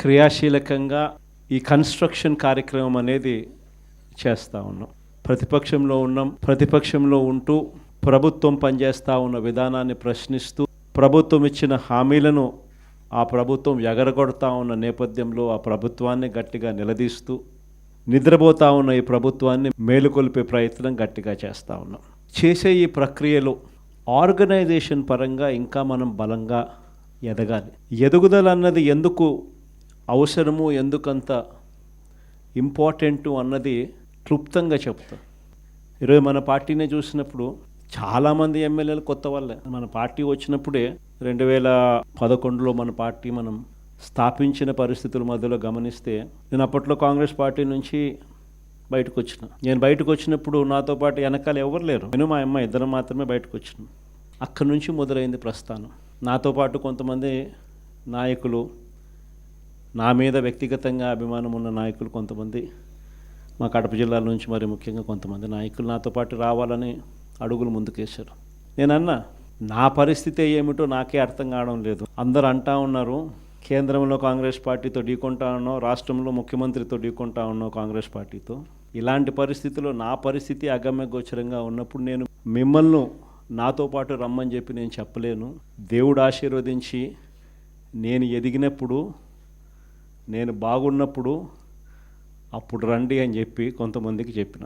క్రియాశీలకంగా ఈ కన్స్ట్రక్షన్ కార్యక్రమం అనేది చేస్తూ ఉన్నాం. ప్రతిపక్షంలో ఉన్నాం. ప్రతిపక్షంలో ఉంటూ ప్రభుత్వం పనిచేస్తూ ఉన్న విధానాన్ని ప్రశ్నిస్తూ ప్రభుత్వం ఇచ్చిన హామీలను ఆ ప్రభుత్వం ఎగరగొడతా ఉన్న నేపథ్యంలో ఆ ప్రభుత్వాన్ని గట్టిగా నిలదీస్తూ నిద్రపోతూ ఉన్న ఈ ప్రభుత్వాన్ని మేలుకొల్పే ప్రయత్నం గట్టిగా చేస్తూ ఉన్నాం. చేసే ఈ ప్రక్రియలో ఆర్గనైజేషన్ పరంగా ఇంకా మనం బలంగా ఎదగాలి. ఎదుగుదల అన్నది ఎందుకు అవసరము, ఎందుకంత ఇంపార్టెంటు అన్నది క్లుప్తంగా చెప్తాం. ఈరోజు మన పార్టీని చూసినప్పుడు చాలామంది ఎమ్మెల్యేలు కొత్త వాళ్ళే. మన పార్టీ వచ్చినప్పుడే 2011లో మన పార్టీ మనం స్థాపించిన పరిస్థితుల మధ్యలో గమనిస్తే, నేను అప్పట్లో కాంగ్రెస్ పార్టీ నుంచి బయటకు వచ్చిన. నేను బయటకు వచ్చినప్పుడు నాతో పాటు వెనకాల ఎవరు లేరు. నేను మా అమ్మ ఇద్దరం మాత్రమే బయటకు వచ్చినాం. అక్కడి నుంచి మొదలైంది ప్రస్థానం. నాతో పాటు కొంతమంది నాయకులు, నా మీద వ్యక్తిగతంగా అభిమానం ఉన్న నాయకులు కొంతమంది, మా కడప జిల్లాల నుంచి మరి ముఖ్యంగా కొంతమంది నాయకులు నాతో పాటు రావాలని అడుగులు ముందుకేశారు. నేనన్నా, నా పరిస్థితి ఏమిటో నాకే అర్థం కావడం లేదు. అందరూ అంటా ఉన్నారు, కేంద్రంలో కాంగ్రెస్ పార్టీతో ఢీకొంటా ఉన్నావు, రాష్ట్రంలో ముఖ్యమంత్రితో ఢీకొంటా ఉన్నావు కాంగ్రెస్ పార్టీతో. ఇలాంటి పరిస్థితుల్లో నా పరిస్థితి అగమ్య గోచరంగా ఉన్నప్పుడు నేను మిమ్మల్ని నాతో పాటు రమ్మని చెప్పి నేను చెప్పలేను. దేవుడు ఆశీర్వదించి నేను ఎదిగినప్పుడు, నేను బాగున్నప్పుడు అప్పుడు రండి అని చెప్పి కొంతమందికి చెప్పిన.